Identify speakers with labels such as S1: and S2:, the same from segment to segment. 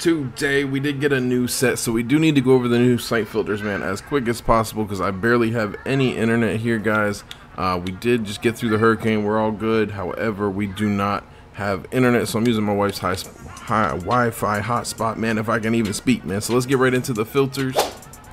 S1: Today we did get a new set, so we do need to go over the new Snipe filters, man, as quick as possible because I barely have any internet here, guys. We did just get through the hurricane. We're all good. However, we do not have internet, so I'm using my wife's Wi-Fi hotspot, man, if I can even speak, man. So let's get right into the filters.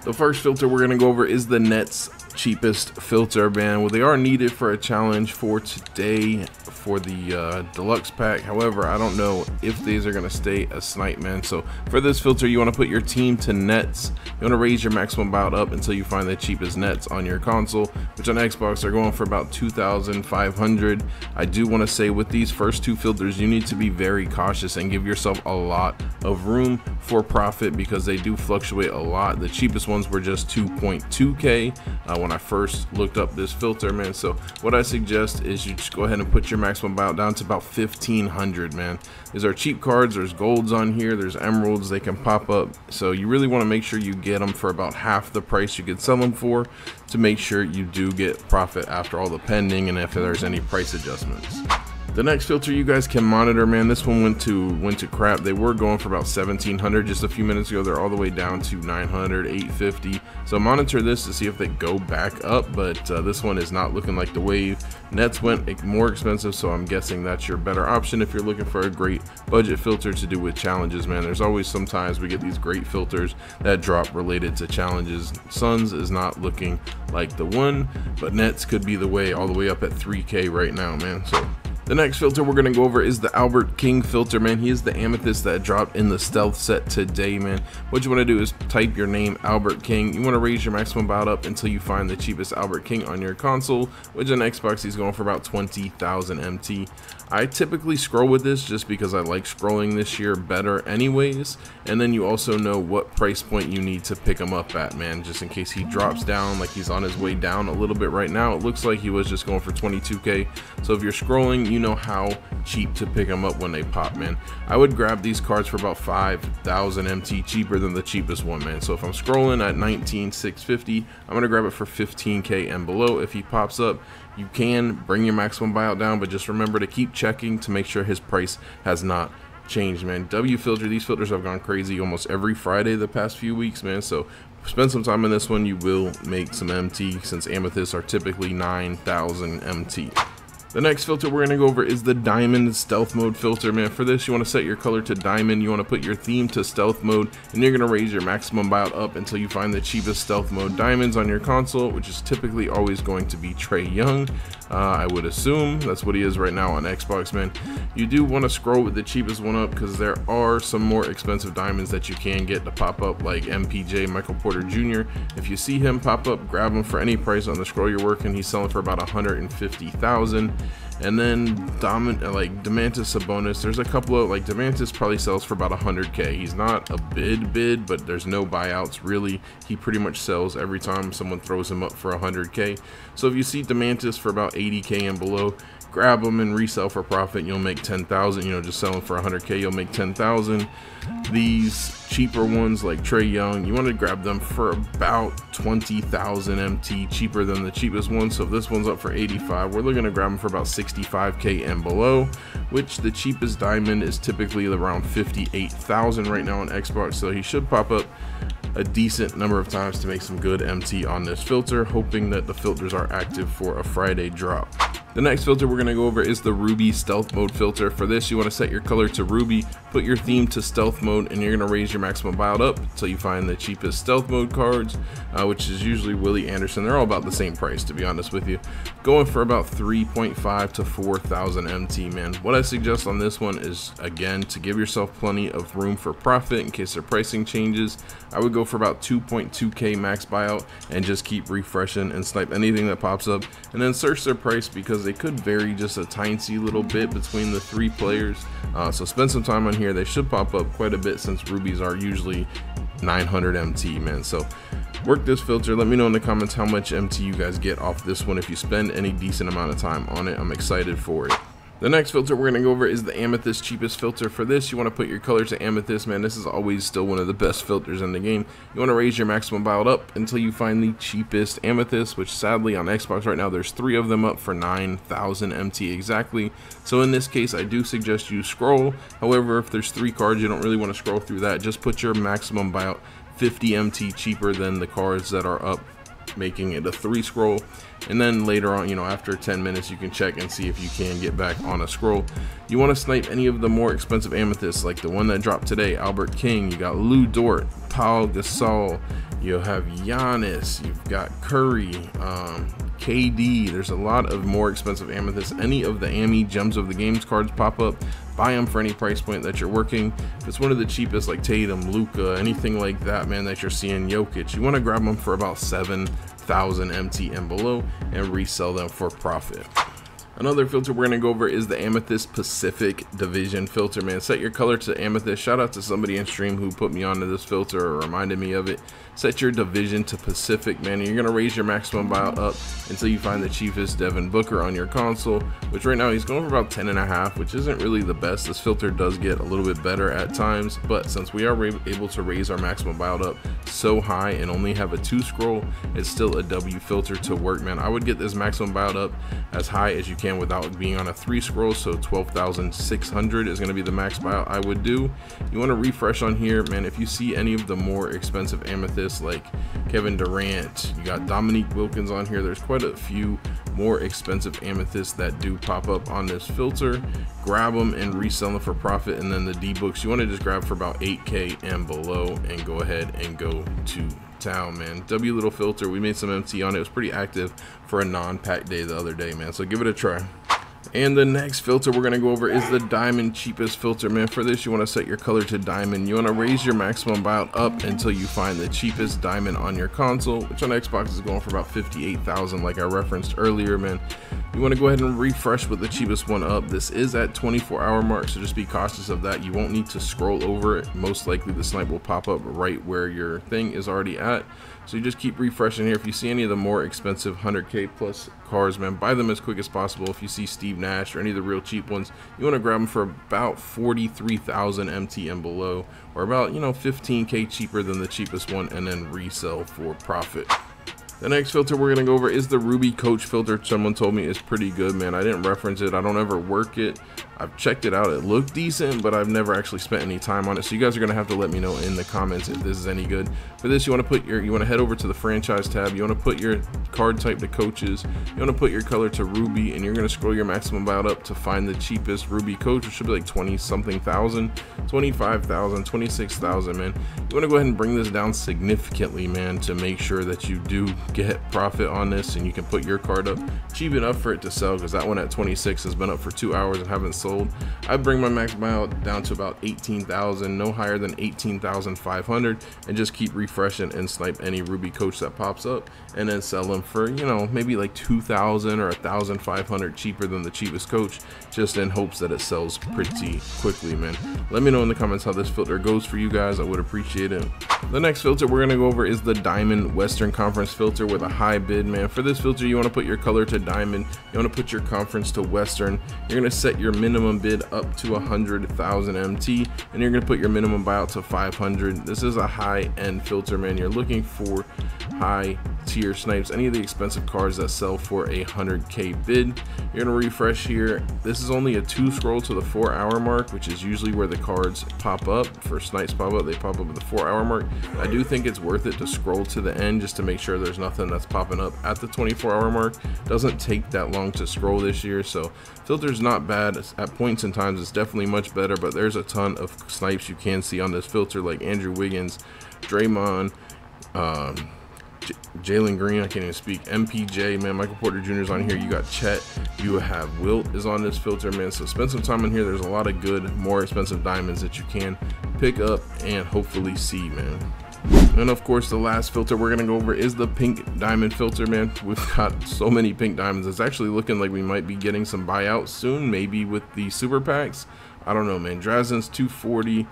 S1: The first filter we're going to go over is the Nets cheapest filter, man. Well, they are needed for a challenge for today for the deluxe pack. However, I don't know if these are going to stay a Snipe, man. So for this filter, you want to put your team to nets. You want to raise your maximum bout up until you find the cheapest nets on your console, which on Xbox are going for about 2,500. I do want to say with these first two filters, you need to be very cautious and give yourself a lot of room for profit because they do fluctuate a lot. The cheapest ones were just 2.2K when I first looked up this filter, man. So what I suggest is you just go ahead and put your maximum bout down to about 1,500, man. These are cheap cards. There's golds on here, there's emeralds, they can pop up, so you really want to make sure you get them for about half the price you could sell them for to make sure you do get profit after all the pending and if there's any price adjustments. The next filter you guys can monitor, man, this one went to crap. They were going for about 1,700 just a few minutes ago. They're all the way down to 900, 850. So monitor this to see if they go back up, but this one is not looking like the wave. Nets went more expensive, so I'm guessing that's your better option if you're looking for a great budget filter to do with challenges, man. There's always sometimes we get these great filters that drop related to challenges. Suns is not looking like the one, but Nets could be the way, all the way up at 3K right now, man. So the next filter we're going to go over is the Albert King filter, man. He is the amethyst that dropped in the stealth set today, man. What you want to do is type your name, Albert King. You want to raise your maximum bout up until you find the cheapest Albert King on your console, which on Xbox he's going for about 20,000 MT. I typically scroll with this just because I like scrolling this year better anyways, and then you also know what price point you need to pick him up at, man, just in case he drops down, like he's on his way down a little bit right now. It looks like he was just going for 22K, so if you're scrolling, you know how cheap to pick them up when they pop, man. I would grab these cards for about 5,000 MT cheaper than the cheapest one, man. So if I'm scrolling at 19,650, I'm gonna grab it for 15K and below. If he pops up, you can bring your maximum buyout down, but just remember to keep checking to make sure his price has not changed, man. W filter, these filters have gone crazy almost every Friday the past few weeks, man. So spend some time on this one. You will make some MT since amethysts are typically 9,000 MT. The next filter we're going to go over is the Diamond Stealth Mode filter, man. For this, you want to set your color to Diamond. You want to put your theme to Stealth Mode, and you're going to raise your maximum buyout up until you find the cheapest Stealth Mode diamonds on your console, which is typically always going to be Trae Young. I would assume that's what he is right now on Xbox, man. You do want to scroll with the cheapest one up because there are some more expensive diamonds that you can get to pop up, like MPJ, Michael Porter Jr. If you see him pop up, grab him for any price on the scroll you're working. He's selling for about 150,000. And then Demantis Sabonis, there's a couple of, like, Demantis probably sells for about 100K. He's not a bid, but there's no buyouts really. He pretty much sells every time someone throws him up for 100K. So if you see Demantis for about 80K and below, grab them and resell for profit. You'll make 10,000. You know, just selling for 100K, you'll make 10,000. These cheaper ones like Trae Young, you want to grab them for about 20,000 MT, cheaper than the cheapest one. So if this one's up for 85, we're looking to grab them for about 65K and below, which the cheapest diamond is typically around 58,000 right now on Xbox. So he should pop up a decent number of times to make some good MT on this filter, hoping that the filters are active for a Friday drop. The next filter we're going to go over is the Ruby Stealth Mode filter. For this, you want to set your color to Ruby, put your theme to Stealth Mode, and you're going to raise your maximum buyout up until you find the cheapest Stealth Mode cards, which is usually Willie Anderson. They're all about the same price, to be honest with you. Going for about 3.5 to 4,000 MT, man. What I suggest on this one is, again, to give yourself plenty of room for profit in case their pricing changes. I would go for about 2.2K max buyout and just keep refreshing and snipe anything that pops up, and then search their price because they could vary just a tiny little bit between the three players. So spend some time on here. They should pop up quite a bit since rubies are usually 900 MT, man. So work this filter. Let me know in the comments how much MT you guys get off this one if you spend any decent amount of time on it. I'm excited for it. The next filter we're going to go over is the amethyst cheapest filter. For this, you want to put your color to amethyst, man. This is always still one of the best filters in the game. You want to raise your maximum buyout up until you find the cheapest amethyst, which sadly on Xbox right now there's 3 of them up for 9,000 MT exactly. So in this case, I do suggest you scroll. However, if there's 3 cards, you don't really want to scroll through that. Just put your maximum buyout 50 MT cheaper than the cards that are up, making it a 3 scroll. And then later on, you know, after 10 minutes, you can check and see if you can get back on a scroll. You want to snipe any of the more expensive amethysts, like the one that dropped today, Albert King. You got Lou Dort, Paul Gasol, you'll have Giannis, you've got Curry, KD. There's a lot of more expensive amethysts. Any of the Ami Gems of the Games cards pop up, buy them for any price point that you're working. If it's one of the cheapest, like Tatum, Luka, anything like that, man, that you're seeing, Jokic, you want to grab them for about 7,000 MT and below and resell them for profit. Another filter we're going to go over is the Amethyst Pacific Division filter, man. Set your color to Amethyst. Shout out to somebody in stream who put me onto this filter or reminded me of it. Set your division to Pacific, man. You're going to raise your maximum buyout up until you find the cheapest Devin Booker on your console, which right now he's going for about 10.5, which isn't really the best. This filter does get a little bit better at times, but since we are able to raise our maximum buyout up so high and only have a 2 scroll, it's still a W filter to work, man. I would get this maximum buyout up as high as you can without being on a 3 scroll, so 12,600 is going to be the max buyout I would do. You want to refresh on here, man. If you see any of the more expensive amethysts like Kevin Durant, you got Dominique Wilkins on here, there's quite a few more expensive amethysts that do pop up on this filter. Grab them and resell them for profit. And then the D-books you want to just grab for about 8K and below and go ahead and go to town, man. W little filter, we made some MT on it. It was pretty active for a non-pack day the other day, man, so give it a try. And the next filter we're going to go over is the diamond cheapest filter, man. For this, you want to set your color to diamond. You want to raise your maximum buyout up until you find the cheapest diamond on your console, which on Xbox is going for about 58,000 like I referenced earlier, man. You want to go ahead and refresh with the cheapest one up. This is at 24-hour mark, so just be cautious of that. You won't need to scroll over it. Most likely the snipe will pop up right where your thing is already at. So you just keep refreshing here. If you see any of the more expensive 100K plus cars, man, buy them as quick as possible. If you see Steve Nash or any of the real cheap ones, you want to grab them for about 43,000 MT and below, or about, you know, 15K cheaper than the cheapest one, and then resell for profit. The next filter we're going to go over is the Ruby Coach filter. Someone told me it's pretty good, man. I didn't reference it. I don't ever work it. I've checked it out. It looked decent, but I've never actually spent any time on it. So you guys are going to have to let me know in the comments if this is any good. For this, you want to head over to the franchise tab. You want to put your card type to coaches. You want to put your color to Ruby, and you're going to scroll your maximum buyout up to find the cheapest Ruby Coach, which should be like 20-something thousand, 25,000, 26,000, man. You want to go ahead and bring this down significantly, man, to make sure that you do get profit on this and you can put your card up cheap enough for it to sell, because that one at 26 has been up for 2 hours and haven't sold. I'd bring my max buyout down to about 18,000, no higher than 18,500, and just keep refreshing and snipe any Ruby Coach that pops up, and then sell them for, you know, maybe like 2,000 or 1,500 cheaper than the cheapest coach, just in hopes that it sells pretty quickly, man. Let me know in the comments how this filter goes for you guys. I would appreciate it. The next filter we're going to go over is the Diamond Western Conference filter with a high bid, man. For this filter, you want to put your color to Diamond. You want to put your conference to Western. You're going to set your minimum bid up to 100,000 MT, and you're going to put your minimum buyout to 500. This is a high-end filter, man. You're looking for high tier snipes, any of the expensive cards that sell for a 100K bid. You're going to refresh here. This is only a 2 scroll to the 4-hour mark, which is usually where the cards pop up. For snipes pop up, they pop up at the 4-hour mark. I do think it's worth it to scroll to the end just to make sure there's nothing that's popping up at the 24-hour mark. Doesn't take that long to scroll this year, so filter's not bad. At points in times it's definitely much better, but there's a ton of snipes you can see on this filter, like Andrew Wiggins, Draymond, Jalen Green, I can't even speak, MPJ, man, Michael Porter Jr. is on here. You got Chet, you have Wilt is on this filter, man. So spend some time in here. There's a lot of good, more expensive diamonds that you can pick up and hopefully see, man. And of course, the last filter we're gonna go over is the pink diamond filter, man. We've got so many pink diamonds. It's actually looking like we might be getting some buyouts soon, maybe with the super packs. I don't know, man. Drazen's 240.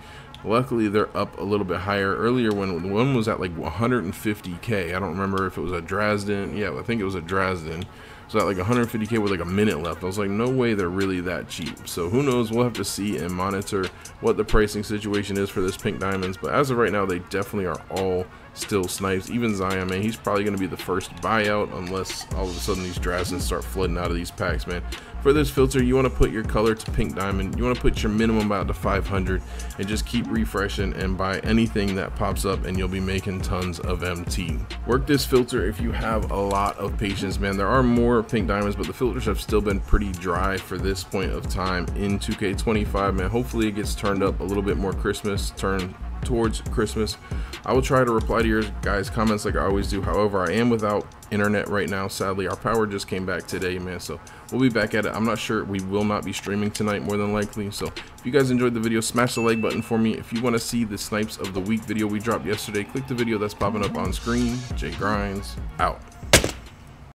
S1: Luckily, they're up a little bit higher. Earlier, when one was at like 150K, I don't remember if it was a Dresden. Yeah, I think it was a Dresden. So at like 150k with like a minute left, I was like, no way they're really that cheap. So who knows, we'll have to see and monitor what the pricing situation is for this pink diamonds. But as of right now, they definitely are all still snipes. Even Zion, man, he's probably going to be the first buyout unless all of a sudden these drafts start flooding out of these packs, man. For this filter, you want to put your color to pink diamond. You want to put your minimum amount to 500 and just keep refreshing and buy anything that pops up, and you'll be making tons of MT. Work this filter if you have a lot of patience, man. There are more pink diamonds, but the filters have still been pretty dry for this point of time in 2K25, man. Hopefully it gets turned up a little bit more towards Christmas. I will try to reply to your guys' comments like I always do. However, I am without internet right now, sadly. Our power just came back today, man, so we'll be back at it. I'm not sure, we will not be streaming tonight, more than likely. So if you guys enjoyed the video, smash the like button for me. If you want to see the snipes of the week video we dropped yesterday, click the video that's popping up on screen. Jay Grinds out.